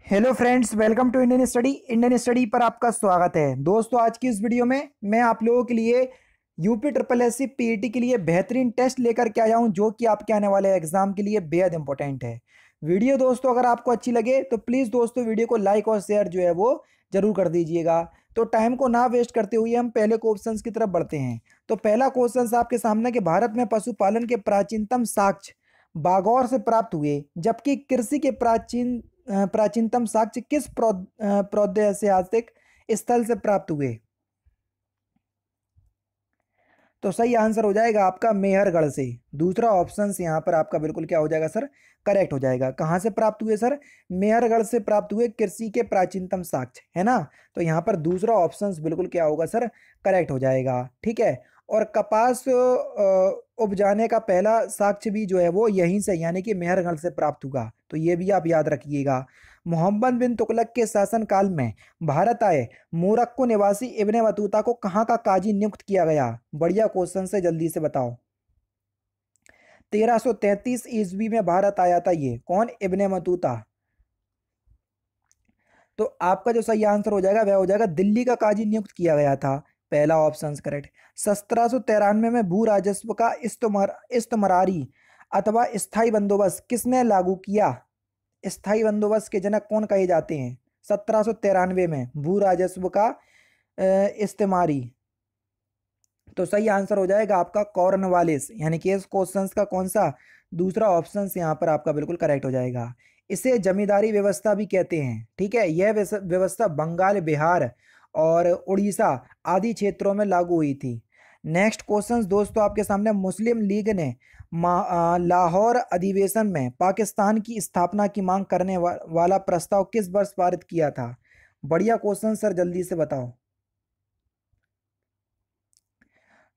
Hello friends, welcome to Indian study पर आपका स्वागत है। दोस्तों, आज की इस वीडियो में मैं आप लोगों के लिए UP triple S C PET के लिए बेहतरीन टेस्ट लेकर के आया हूं, जो कि आपके आने वाले एग्जाम के लिए बेहद इंपॉर्टेंट है। वीडियो दोस्तों अगर आपको अच्छी लगे तो प्लीज़ दोस्तों वीडियो को लाइक और शेयर जो है वो जरूर कर दीजिएगा। तो टाइम को ना वेस्ट करते हुए हम पहले क्वेश्चंस की तरफ बढ़ते हैं। तो पहला क्वेश्चन आपके सामने कि भारत में पशुपालन के प्राचीनतम साक्ष्य बागौर से प्राप्त हुए, जबकि कृषि के प्राचीनतम साक्ष्य किस प्रौद्योगिक स्थल से प्राप्त हुए? तो सही आंसर हो जाएगा आपका मेहरगढ़ से। दूसरा ऑप्शन यहाँ पर आपका बिल्कुल क्या हो जाएगा सर, करेक्ट हो जाएगा। कहाँ से प्राप्त हुए सर? मेहरगढ़ से प्राप्त हुए कृषि के प्राचीनतम साक्ष्य, है ना। तो यहाँ पर दूसरा ऑप्शन बिल्कुल क्या होगा सर, करेक्ट हो जाएगा। ठीक है। और कपास उपजाने का पहला साक्ष्य भी जो है वो यहीं से यानी कि मेहरगढ़ से प्राप्त हुआ, तो ये भी आप याद रखिएगा। मोहम्मद बिन तुगलक के शासनकाल में भारत आए मोरक्को निवासी इब्ने बतूता को कहाँ का काजी नियुक्त किया गया? बढ़िया क्वेश्चन से जल्दी से बताओ। 1333 ईस्वी में भारत आया था ये कौन? Ibn Battuta. तो आपका जो सही आंसर हो जाएगा वह हो जाएगा दिल्ली का काजी नियुक्त किया गया था। पहला ऑप्शन करेक्ट। 1793 में भू राजस्व का इस्तमरारी अथवा स्थायी बंदोबस्त किसने लागू किया? स्थायी बंदोबस्त के जनक कौन कहे जाते हैं? 1793 में भू राजस्व का इस्तेमारी। तो सही आंसर हो जाएगा आपका कॉर्नवालिस, यानी कि इस क्वेश्चन का कौन सा दूसरा ऑप्शन यहाँ पर आपका बिल्कुल करेक्ट हो जाएगा। इसे जमींदारी व्यवस्था भी कहते हैं। ठीक है, यह व्यवस्था बंगाल, बिहार और उड़ीसा आदि क्षेत्रों में लागू हुई थी। नेक्स्ट क्वेश्चन दोस्तों आपके सामने, मुस्लिम लीग ने लाहौर अधिवेशन में पाकिस्तान की स्थापना की मांग करने वाला प्रस्ताव किस वर्ष पारित किया था? बढ़िया क्वेश्चन सर, जल्दी से बताओ।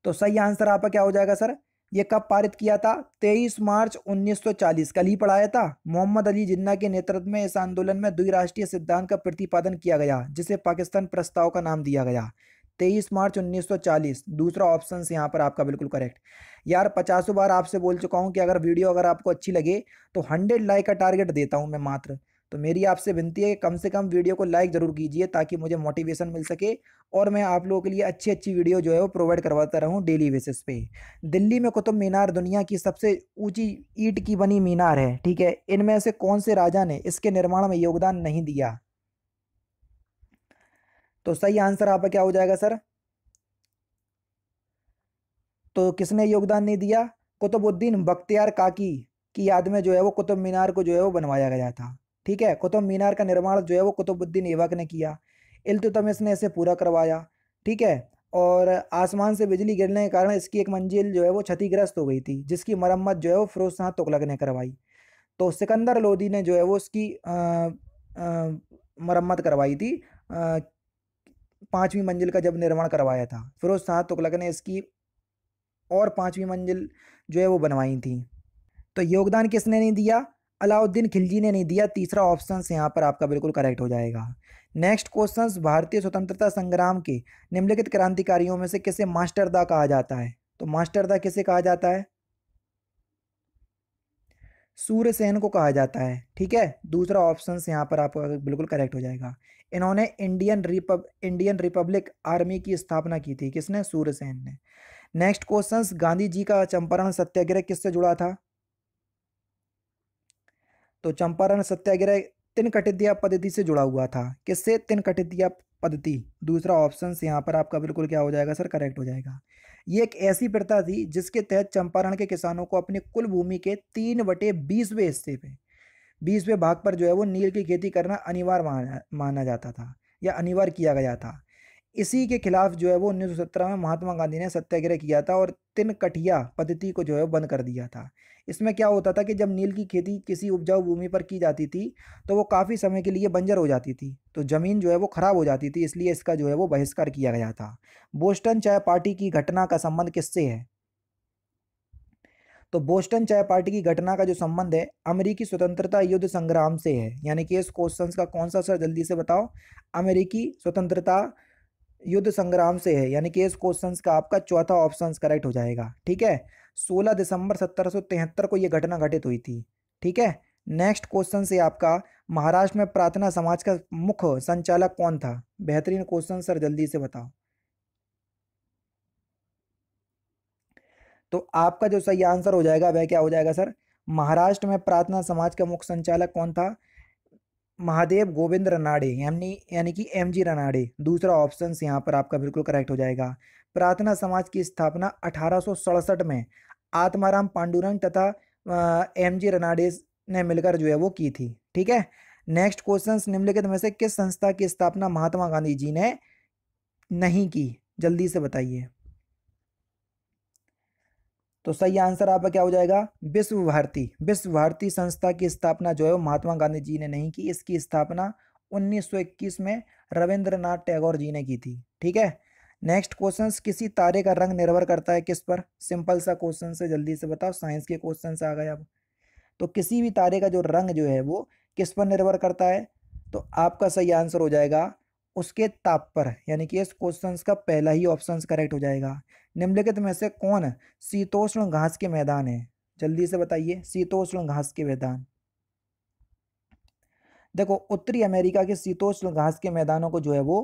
तो सही आंसर आपका क्या हो जाएगा सर? ये कब पारित किया था? 23 मार्च 1940, कल ही पढ़ाया था। मोहम्मद अली जिन्ना के नेतृत्व में इस आंदोलन में द्विराष्ट्रीय सिद्धांत का प्रतिपादन किया गया, जिसे पाकिस्तान प्रस्ताव का नाम दिया गया। 23 मार्च 1940, दूसरा ऑप्शन यहाँ पर आपका बिल्कुल करेक्ट। यार 50 बार आपसे बोल चुका हूँ कि अगर वीडियो अगर आपको अच्छी लगे तो 100 लाइक का टारगेट देता हूँ मैं मात्र। तो मेरी आपसे विनती है कि कम से कम वीडियो को लाइक जरूर कीजिए, ताकि मुझे मोटिवेशन मिल सके और मैं आप लोगों के लिए अच्छी अच्छी वीडियो जो है वो प्रोवाइड करवाता रहूं डेली बेसिस पे। दिल्ली में कुतुब मीनार दुनिया की सबसे ऊंची ईंट की बनी मीनार है। ठीक है, इनमें से कौन से राजा ने इसके निर्माण में योगदान नहीं दिया? तो सही आंसर आपका क्या हो जाएगा सर? तो किसने योगदान नहीं दिया? कुतुबुद्दीन बख्तियार काकी की याद में जो है वो कुतुब मीनार को जो है वो बनवाया गया था। ठीक है, कुतुब मीनार का निर्माण जो है वो कुतुबुद्दीन ऐबक ने किया। इल्तुतमिश ने इसे पूरा करवाया। ठीक है। और आसमान से बिजली गिरने के कारण इसकी एक मंजिल जो है वो क्षतिग्रस्त हो गई थी, जिसकी मरम्मत जो है वो फिरोज शाह तुगलक ने करवाई। तो सिकंदर लोदी ने जो है वो उसकी मरम्मत करवाई थी। 5वीं मंजिल का जब निर्माण करवाया था, फिरोज शाह तुगलक ने इसकी और 5वीं मंजिल जो है वो बनवाई थी। तो योगदान किसने नहीं दिया? अलाउद्दीन खिलजी ने नहीं दिया। तीसरा ऑप्शन यहाँ पर आपका बिल्कुल करेक्ट हो जाएगा। नेक्स्ट क्वेश्चन, भारतीय स्वतंत्रता संग्राम के निम्नलिखित क्रांतिकारियों में से किसे मास्टरदा कहा जाता है? तो मास्टरदा किसे कहा जाता है? सूर्यसेन को कहा जाता है। ठीक है, दूसरा ऑप्शन यहाँ पर आपका बिल्कुल करेक्ट हो जाएगा। इन्होंने इंडियन रिपब्लिक आर्मी की स्थापना की थी। किसने? सूर्यसेन ने। नेक्स्ट क्वेश्चन, गांधी जी का चंपारण सत्याग्रह किससे जुड़ा था? तो चंपारण सत्याग्रह तिनकटिया पद्धति से जुड़ा हुआ था। किससे? तिनकटिया पद्धति। दूसरा ऑप्शन यहाँ पर आपका बिल्कुल क्या हो जाएगा सर, करेक्ट हो जाएगा। ये एक ऐसी प्रथा थी जिसके तहत चंपारण के किसानों को अपनी कुल भूमि के 3/20वें हिस्से पे 20वें भाग पर जो है वो नील की खेती करना अनिवार्य माना जाता था, या अनिवार्य किया गया था। इसी के खिलाफ जो है वो 1917 में महात्मा गांधी ने सत्याग्रह किया था और तिनकटिया पद्धति को जो है वो बंद कर दिया था। इसमें क्या होता था कि जब नील की खेती किसी उपजाऊ भूमि पर की जाती थी तो वो काफ़ी समय के लिए बंजर हो जाती थी, तो ज़मीन जो है वो खराब हो जाती थी, इसलिए इसका जो है वो बहिष्कार किया गया था। बोस्टन चाय पार्टी की घटना का संबंध किससे है? तो बोस्टन चाय पार्टी की घटना का जो संबंध है अमेरिकी स्वतंत्रता युद्ध संग्राम से है। यानी कि इस क्वेश्चन का कौन सा सर, जल्दी से बताओ। अमेरिकी स्वतंत्रता युद्ध संग्राम से है, यानी कि इस क्वेश्चन का आपका चौथा ऑप्शन करेक्ट हो जाएगा। ठीक है, 16 दिसंबर 1773 को यह घटना घटित हुई थी। ठीक है। नेक्स्ट क्वेश्चन से आपका, महाराष्ट्र में प्रार्थना समाज का मुख्य संचालक कौन था? बेहतरीन क्वेश्चन सर, जल्दी से बताओ। तो आपका जो सही आंसर हो जाएगा वह क्या हो जाएगा सर? महाराष्ट्र में प्रार्थना समाज का मुख्य संचालक कौन था? महादेव गोविंद रनाड़े, यानी कि एमजी रनाड़े। दूसरा ऑप्शन यहाँ पर आपका बिल्कुल करेक्ट हो जाएगा। प्रार्थना समाज की स्थापना 1867 में आत्माराम पांडुरंग तथा एमजी रनाड़े ने मिलकर जो है वो की थी। ठीक है। नेक्स्ट क्वेश्चन, निम्नलिखित में से किस संस्था की स्थापना महात्मा गांधी जी ने नहीं की? जल्दी से बताइए। तो सही आंसर आपका क्या हो जाएगा? विश्व भारती। विश्व भारती संस्था की स्थापना जो है वो महात्मा गांधी जी ने नहीं की। इसकी स्थापना 1921 में रविंद्रनाथ टैगोर जी ने की थी। ठीक है। नेक्स्ट क्वेश्चन, किसी तारे का रंग निर्भर करता है किस पर? सिंपल सा क्वेश्चन से, जल्दी से बताओ। साइंस के क्वेश्चन से आ गए अब। तो किसी भी तारे का जो रंग जो है वो किस पर निर्भर करता है? तो आपका सही आंसर हो जाएगा उसके ताप पर, यानी कि इस क्वेश्चन का पहला ही ऑप्शन करेक्ट हो जाएगा। निम्नलिखित में से कौन शीतोष्ण घास के मैदान है? जल्दी से बताइए। शीतोष्ण घास के मैदान, देखो उत्तरी अमेरिका के शीतोष्ण घास के मैदानों को जो है वो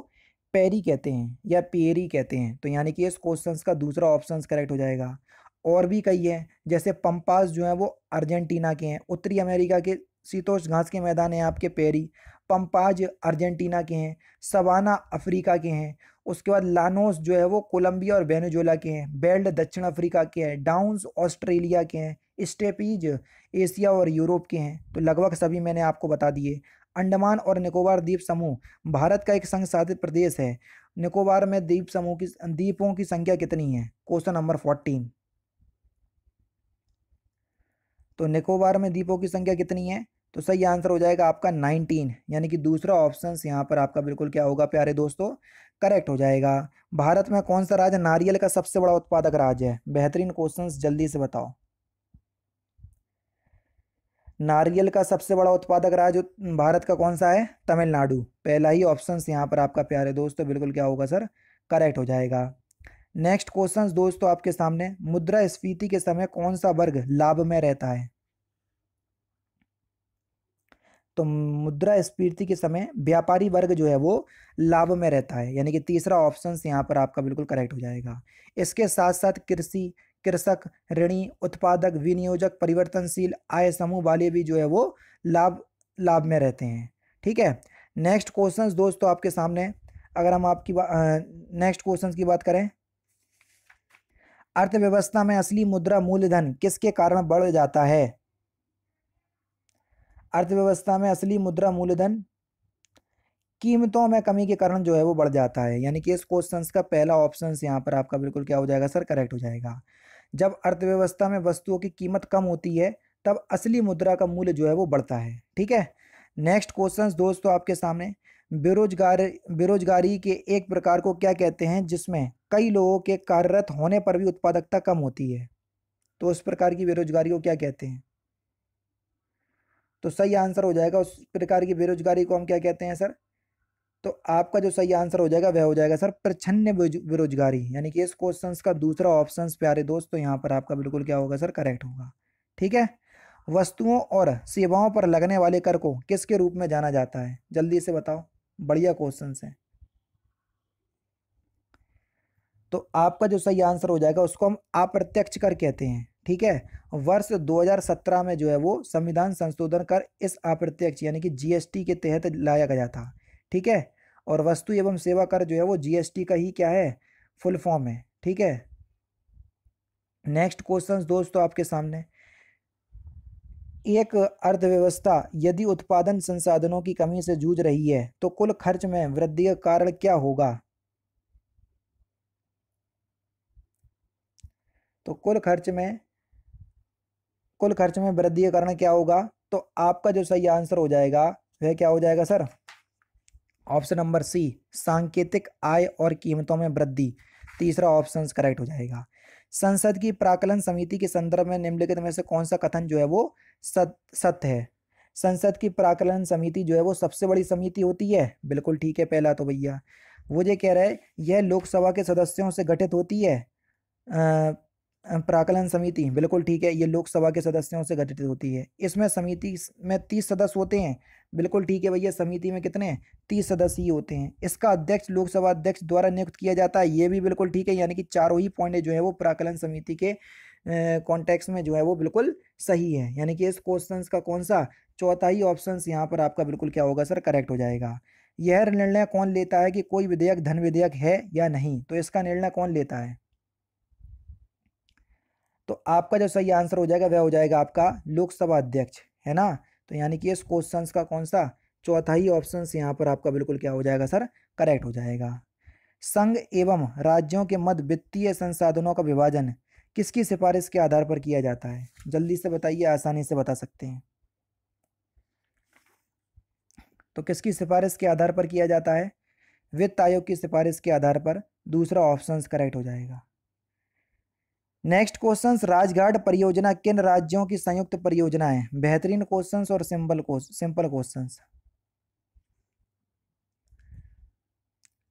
पेरी कहते हैं या पेरी कहते हैं। तो यानी कि इस क्वेश्चन का दूसरा ऑप्शन करेक्ट हो जाएगा। और भी कई है, जैसे पंपास जो है वो अर्जेंटीना के हैं। उत्तरी अमेरिका के शीतोष्ण घास के मैदान हैं आपके पेरी। पंपाज अर्जेंटीना के हैं। सवाना अफ्रीका के हैं। उसके बाद लानोस जो है वो कोलंबिया और वेनेजुएला के हैं। बेल्ट दक्षिण अफ्रीका के हैं। डाउन्स ऑस्ट्रेलिया के हैं। स्टेपीज एशिया और यूरोप के हैं। तो लगभग सभी मैंने आपको बता दिए। अंडमान और निकोबार द्वीप समूह भारत का एक संघ शासित प्रदेश है। निकोबार में द्वीपों की संख्या कितनी है? Question number 14। तो निकोबार में द्वीपों की संख्या कितनी है? तो सही आंसर हो जाएगा आपका 19, यानी कि दूसरा ऑप्शन यहाँ पर आपका बिल्कुल क्या होगा प्यारे दोस्तों? करेक्ट हो जाएगा। भारत में कौन सा राज्य नारियल का सबसे बड़ा उत्पादक राज्य है? बेहतरीन क्वेश्चन, जल्दी से बताओ। नारियल का सबसे बड़ा उत्पादक राज्य भारत का कौन सा है? तमिलनाडु। पहला ही ऑप्शन यहाँ पर आपका प्यारे दोस्तों बिल्कुल क्या होगा सर? करेक्ट हो जाएगा। नेक्स्ट क्वेश्चन दोस्तों आपके सामने, मुद्रास्फीति के समय कौन सा वर्ग लाभ में रहता है? तो मुद्रास्फीति के समय व्यापारी वर्ग जो है वो लाभ में रहता है, यानी कि तीसरा ऑप्शन यहाँ पर आपका बिल्कुल करेक्ट हो जाएगा। इसके साथ साथ कृषि, कृषक, ऋणी, उत्पादक, विनियोजक, परिवर्तनशील आय समूह वाले भी जो है वो लाभ लाभ में रहते हैं। ठीक है। नेक्स्ट क्वेश्चंस दोस्तों आपके सामने, अगर हम आपकी नेक्स्ट क्वेश्चंस की बात करें, अर्थव्यवस्था में असली मुद्रा मूलधन किसके कारण बढ़ जाता है? अर्थव्यवस्था में असली मुद्रा मूलधन कीमतों में कमी के कारण जो है वो बढ़ जाता है, यानी कि इस क्वेश्चन का पहला ऑप्शन यहाँ पर आपका बिल्कुल क्या हो जाएगा सर? करेक्ट हो जाएगा। जब अर्थव्यवस्था में वस्तुओं की कीमत कम होती है तब असली मुद्रा का मूल्य जो है वो बढ़ता है। ठीक है। नेक्स्ट क्वेश्चन दोस्तों आपके सामने, बेरोजगारी के एक प्रकार को क्या कहते हैं जिसमें कई लोगों के कार्यरत होने पर भी उत्पादकता कम होती है? तो उस प्रकार की बेरोजगारी को क्या कहते हैं? तो सही आंसर हो जाएगा उस प्रकार की बेरोजगारी को हम क्या कहते हैं सर? तो आपका जो सही आंसर हो जाएगा वह हो जाएगा सर प्रच्छन्न बेरोजगारी, यानी कि इस क्वेश्चन का दूसरा ऑप्शन प्यारे दोस्तों यहाँ पर आपका बिल्कुल क्या होगा सर? करेक्ट होगा। ठीक है। वस्तुओं और सेवाओं पर लगने वाले कर को किसके रूप में जाना जाता है? जल्दी से बताओ। बढ़िया क्वेश्चन है। तो आपका जो सही आंसर हो जाएगा उसको हम अप्रत्यक्ष कर कहते हैं। ठीक है। वर्ष 2017 में जो है वो संविधान संशोधन कर इस अप्रत्यक्ष यानी कि जीएसटी के तहत लाया गया था। ठीक है। और वस्तु एवं सेवा कर जो है वो जीएसटी का ही क्या है? फुल फॉर्म है। ठीक है। नेक्स्ट क्वेश्चन दोस्तों आपके सामने, एक अर्थव्यवस्था यदि उत्पादन संसाधनों की कमी से जूझ रही है तो कुल खर्च में वृद्धि का कारण क्या होगा? तो कुल खर्च में वृद्धि का कारण क्या होगा? तो आपका जो सही आंसर हो जाएगा वह क्या हो जाएगा सर? ऑप्शन नंबर सी, सांकेतिक आय और कीमतों में वृद्धि। तीसरा ऑप्शन करेक्ट हो जाएगा। संसद की प्राक्कलन समिति के संदर्भ में निम्नलिखित में से कौन सा कथन जो है वो सत्य है? संसद की प्राक्कलन समिति जो है वो सबसे बड़ी समिति होती है। बिल्कुल ठीक है। पहला तो भैया वो ये कह रहा है यह लोकसभा के सदस्यों से गठित होती है। प्राकलन समिति बिल्कुल ठीक है, ये लोकसभा के सदस्यों से गठित होती है। इसमें समिति में 30 सदस्य होते हैं, बिल्कुल ठीक है भैया, समिति में कितने 30 सदस्य ही होते हैं। इसका अध्यक्ष लोकसभा अध्यक्ष द्वारा नियुक्त किया जाता है, ये भी बिल्कुल ठीक है, यानी कि चारों ही पॉइंट जो है वो प्राकलन समिति के कॉन्टेक्स्ट में जो है वो बिल्कुल सही है। यानी कि इस क्वेश्चन का कौन सा चौथा ही ऑप्शन यहाँ पर आपका बिल्कुल क्या होगा सर, करेक्ट हो जाएगा। यह निर्णय कौन लेता है कि कोई विधेयक धन विधेयक है या नहीं, तो इसका निर्णय कौन लेता है? तो आपका जो सही आंसर हो जाएगा वह हो जाएगा आपका लोकसभा अध्यक्ष, है ना। तो यानी कि इस क्वेश्चन का कौन सा चौथा ही ऑप्शन यहाँ पर आपका बिल्कुल क्या हो जाएगा सर, करेक्ट हो जाएगा। संघ एवं राज्यों के मध्य वित्तीय संसाधनों का विभाजन किसकी सिफारिश के आधार पर किया जाता है? जल्दी से बताइए, आसानी से बता सकते हैं। तो किसकी सिफारिश के आधार पर किया जाता है? वित्त आयोग की सिफारिश के आधार पर, दूसरा ऑप्शन करेक्ट हो जाएगा। नेक्स्ट क्वेश्चन, राजघाट परियोजना किन राज्यों की संयुक्त परियोजना है? बेहतरीन क्वेश्चंस और सिंपल क्वेश्चंस।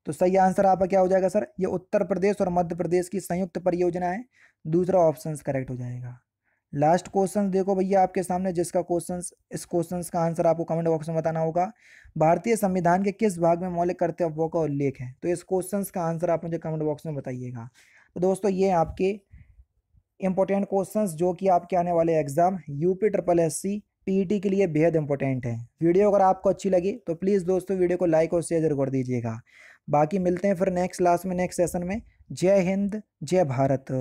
तो सही आंसर आपका क्या हो जाएगा सर, ये उत्तर प्रदेश और मध्य प्रदेश की संयुक्त परियोजना है, दूसरा ऑप्शन करेक्ट हो जाएगा। लास्ट क्वेश्चन देखो भैया आपके सामने, जिसका क्वेश्चन इस क्वेश्चन का आंसर आपको कमेंट बॉक्स में बताना होगा। भारतीय संविधान के किस भाग में मौलिक कर्तव्यों का उल्लेख है? तो इस क्वेश्चन का आंसर आप मुझे कमेंट बॉक्स में बताइएगा। तो दोस्तों ये आपके इंपॉर्टेंट क्वेश्चंस जो कि आपके आने वाले exam UP triple SC PET के लिए बेहद इंपॉर्टेंट है। वीडियो अगर आपको अच्छी लगी तो प्लीज़ दोस्तों वीडियो को लाइक और शेयर जरूर कर दीजिएगा। बाकी मिलते हैं फिर नेक्स्ट क्लास में, नेक्स्ट सेशन में। जय हिंद, जय भारत।